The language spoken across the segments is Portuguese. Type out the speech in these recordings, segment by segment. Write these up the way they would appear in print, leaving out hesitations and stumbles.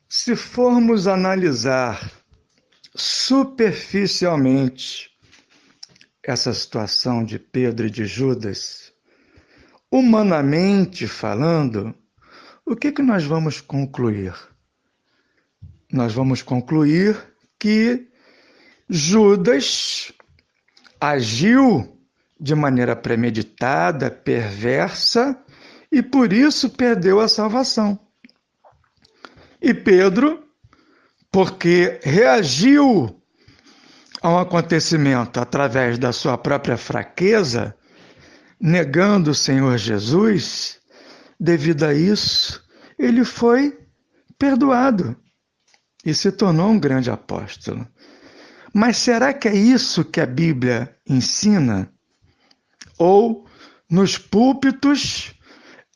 Se formos analisar superficialmente essa situação de Pedro e de Judas, humanamente falando, o que nós vamos concluir? Nós vamos concluir que Judas agiu de maneira premeditada, perversa, e por isso perdeu a salvação. E Pedro, porque reagiu a um acontecimento através da sua própria fraqueza, negando o Senhor Jesus, devido a isso, ele foi perdoado e se tornou um grande apóstolo. Mas será que é isso que a Bíblia ensina? Ou nos púlpitos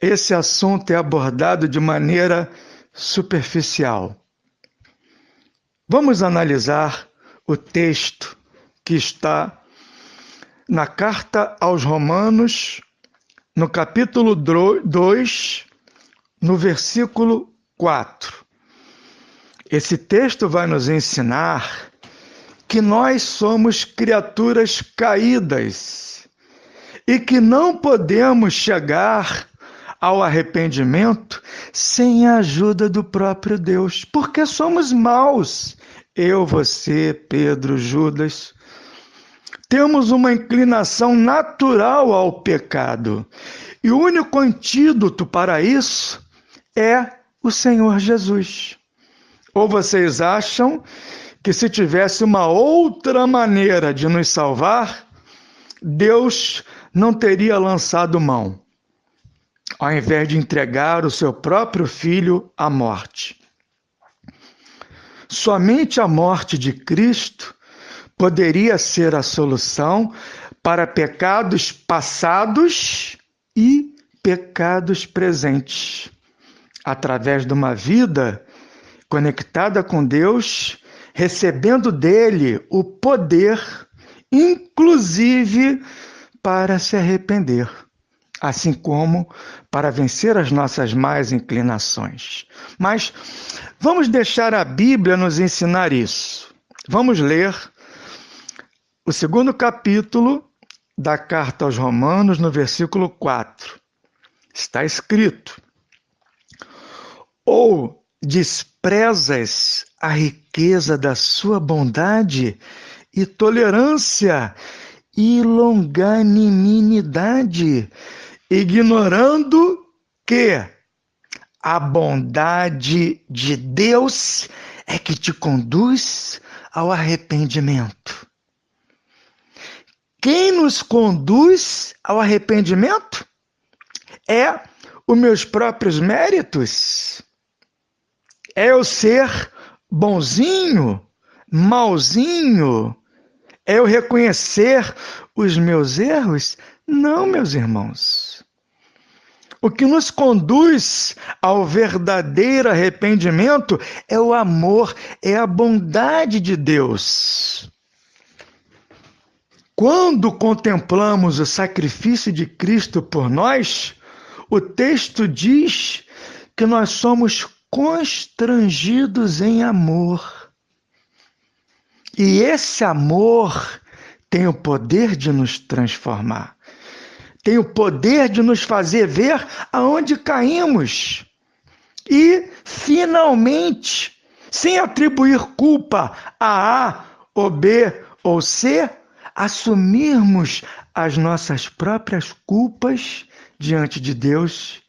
esse assunto é abordado de maneira superficial? Vamos analisar o texto que está na carta aos Romanos, no capítulo 2, no versículo 4. Esse texto vai nos ensinar que nós somos criaturas caídas e que não podemos chegar ao arrependimento sem a ajuda do próprio Deus, porque somos maus. Eu, você, Pedro, Judas, temos uma inclinação natural ao pecado. E o único antídoto para isso é o Senhor Jesus. Ou vocês acham que se tivesse uma outra maneira de nos salvar, Deus não teria lançado mão, ao invés de entregar o seu próprio Filho à morte? Somente a morte de Cristo poderia ser a solução para pecados passados e pecados presentes, através de uma vida conectada com Deus, recebendo dele o poder, inclusive para se arrepender, assim como para vencer as nossas más inclinações. Mas vamos deixar a Bíblia nos ensinar isso. Vamos ler o 2º capítulo da carta aos Romanos, no versículo 4. Está escrito: ou desprezas a riqueza da sua bondade e tolerância e longanimidade, ignorando que a bondade de Deus é que te conduz ao arrependimento. Quem nos conduz ao arrependimento é os meus próprios méritos. É eu ser bonzinho, malzinho? É eu reconhecer os meus erros? Não, meus irmãos. O que nos conduz ao verdadeiro arrependimento é o amor, é a bondade de Deus. Quando contemplamos o sacrifício de Cristo por nós, o texto diz que nós somos constrangidos em amor. E esse amor tem o poder de nos transformar. Tem o poder de nos fazer ver aonde caímos. E, finalmente, sem atribuir culpa a A, ou B, ou C, assumirmos as nossas próprias culpas diante de Deus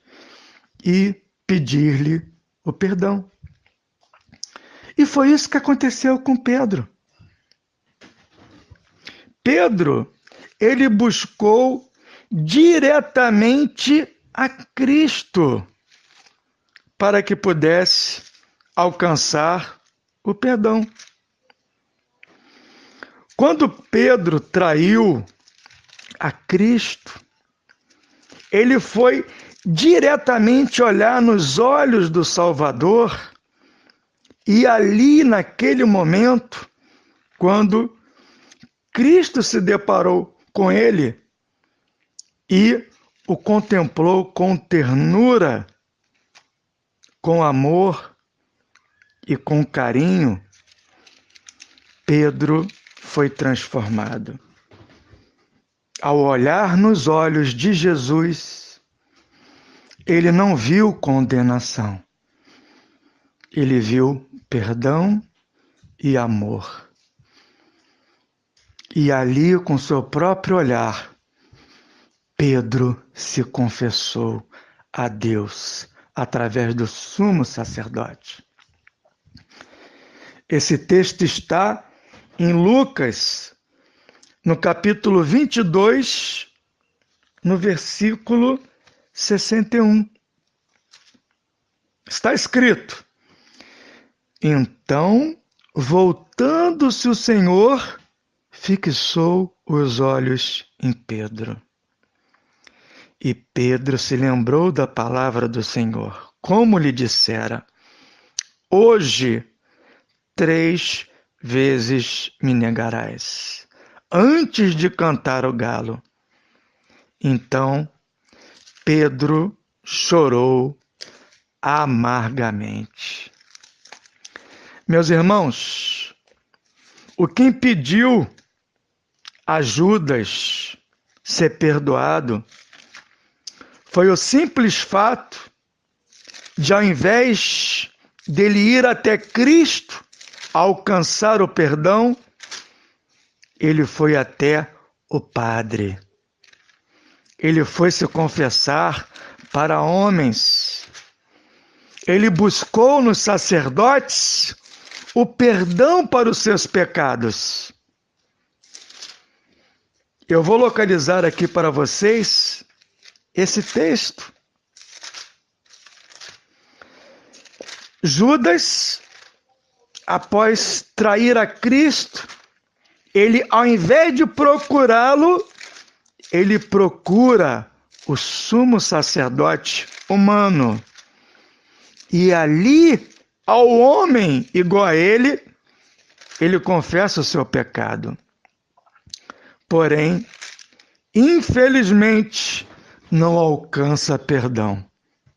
e pedir-lhe o perdão. E foi isso que aconteceu com Pedro. Pedro, ele buscou diretamente a Cristo para que pudesse alcançar o perdão. Quando Pedro traiu a Cristo, ele foi diretamente olhar nos olhos do Salvador e ali, naquele momento, quando Cristo se deparou com ele e o contemplou com ternura, com amor, e com carinho, Pedro foi transformado. Ao olhar nos olhos de Jesus, ele não viu condenação, ele viu perdão e amor. E ali, com seu próprio olhar, Pedro se confessou a Deus através do sumo sacerdote. Esse texto está em Lucas, no capítulo 22, no versículo 61. Está escrito: então, voltando-se o Senhor, fixou os olhos em Pedro. E Pedro se lembrou da palavra do Senhor, como lhe dissera: hoje 3 vezes me negarás, antes de cantar o galo. Então Pedro chorou amargamente. Meus irmãos, o que impediu a Judas ser perdoado foi o simples fato de, ao invés dele ir até Cristo alcançar o perdão, ele foi até o Padre. Ele foi se confessar para homens. Ele buscou nos sacerdotes o perdão para os seus pecados. Eu vou localizar aqui para vocês esse texto. Judas, após trair a Cristo, ele, ao invés de procurá-lo, ele procura o sumo sacerdote humano. E ali, ao homem igual a ele confessa o seu pecado. Porém, infelizmente, não alcança perdão.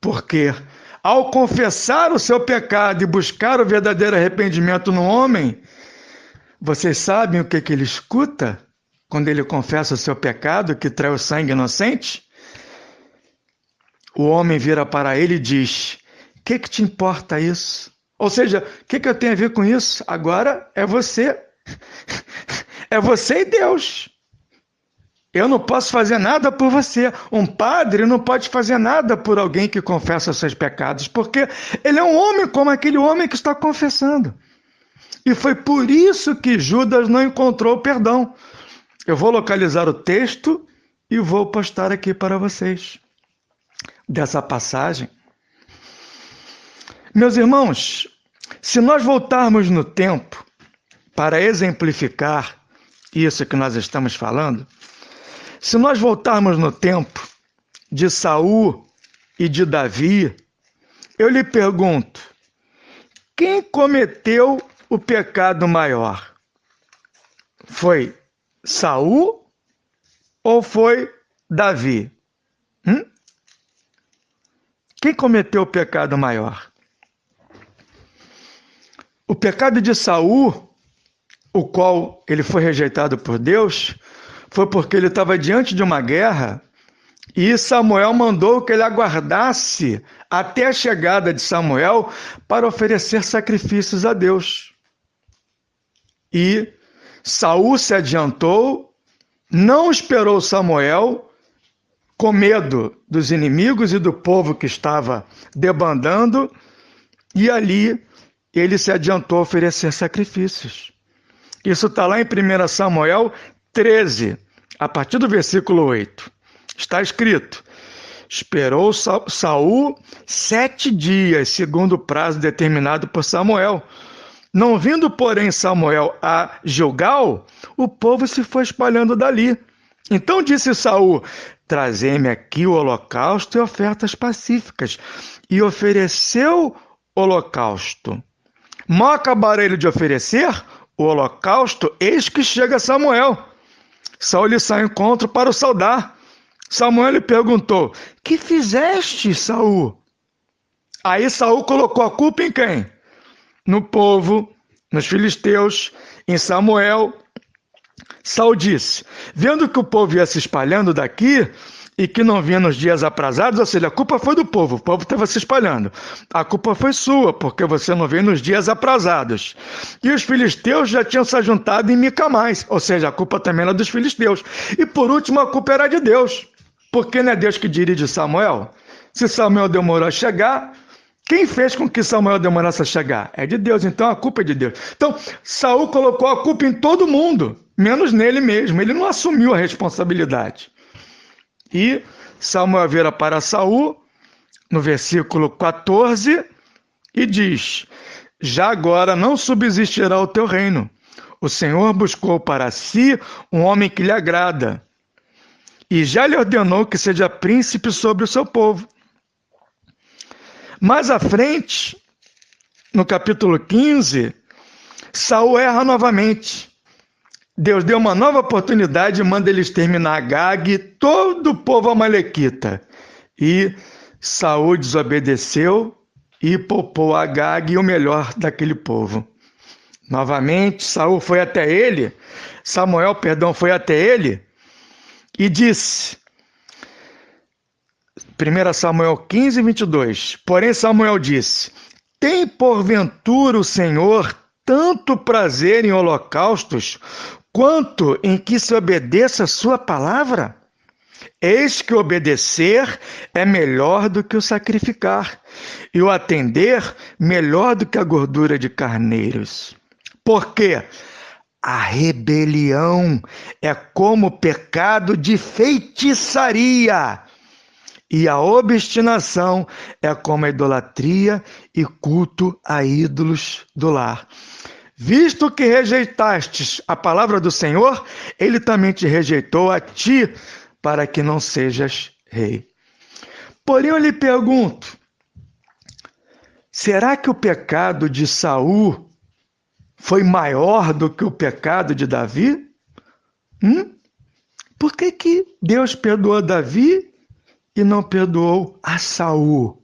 Porque, ao confessar o seu pecado e buscar o verdadeiro arrependimento no homem, vocês sabem o que ele escuta quando ele confessa o seu pecado, que trai o sangue inocente? O homem vira para ele e diz: o que te importa isso? Ou seja, o que eu tenho a ver com isso? Agora é você. É você e Deus. Eu não posso fazer nada por você. Um padre não pode fazer nada por alguém que confessa os seus pecados, porque ele é um homem como aquele homem que está confessando. E foi por isso que Judas não encontrou perdão. Eu vou localizar o texto e vou postar aqui para vocês dessa passagem. Meus irmãos, se nós voltarmos no tempo para exemplificar isso que nós estamos falando, se nós voltarmos no tempo de Saul e de Davi, eu lhe pergunto: quem cometeu o pecado maior? Foi Saul ou foi Davi? Quem cometeu o pecado maior? O pecado de Saul, o qual ele foi rejeitado por Deus, foi porque ele estava diante de uma guerra e Samuel mandou que ele aguardasse até a chegada de Samuel para oferecer sacrifícios a Deus. E Saul se adiantou, não esperou Samuel, com medo dos inimigos e do povo que estava debandando, e ali ele se adiantou a oferecer sacrifícios. Isso está lá em 1 Samuel 13, a partir do versículo 8. Está escrito: esperou Saul 7 dias, segundo o prazo determinado por Samuel. Não vindo, porém, Samuel a Gilgal, o povo se foi espalhando dali. Então disse Saul: trazei-me aqui o holocausto e ofertas pacíficas. E ofereceu holocausto. Mal acabaram ele de oferecer o holocausto, eis que chega Samuel. Saul lhe sai ao encontro para o saudar. Samuel lhe perguntou: que fizeste, Saul? Aí Saul colocou a culpa em quem? no povo, nos filisteus, em Samuel. Saul disse: vendo que o povo ia se espalhando daqui e que não vinha nos dias aprazados, ou seja, a culpa foi do povo, o povo estava se espalhando. A culpa foi sua, porque você não veio nos dias aprazados. E os filisteus já tinham se juntado em Micamais, ou seja, a culpa também era dos filisteus. E por último, a culpa era de Deus, porque não é Deus que dirige Samuel. Se Samuel demorou a chegar, quem fez com que Samuel demorasse a chegar? É de Deus, então a culpa é de Deus. Então, Saul colocou a culpa em todo mundo, menos nele mesmo. Ele não assumiu a responsabilidade. E Samuel vira para Saul, no versículo 14, e diz: já agora não subsistirá o teu reino. O Senhor buscou para si um homem que lhe agrada, e já lhe ordenou que seja príncipe sobre o seu povo. Mais à frente, no capítulo 15, Saul erra novamente. Deus deu uma nova oportunidade e manda ele exterminar Agag e todo o povo amalequita. E Saul desobedeceu e poupou Agag e o melhor daquele povo. Novamente, Samuel foi até ele e disse, 1 Samuel 15, 22, porém Samuel disse: tem porventura o Senhor tanto prazer em holocaustos, quanto em que se obedeça a sua palavra? Eis que obedecer é melhor do que o sacrificar, e o atender melhor do que a gordura de carneiros. Porque a rebelião é como pecado de feitiçaria, e a obstinação é como a idolatria e culto a ídolos do lar. Visto que rejeitastes a palavra do Senhor, ele também te rejeitou a ti, para que não sejas rei. Porém, eu lhe pergunto, será que o pecado de Saul foi maior do que o pecado de Davi? Por que Deus perdoou Davi e não perdoou a Saul?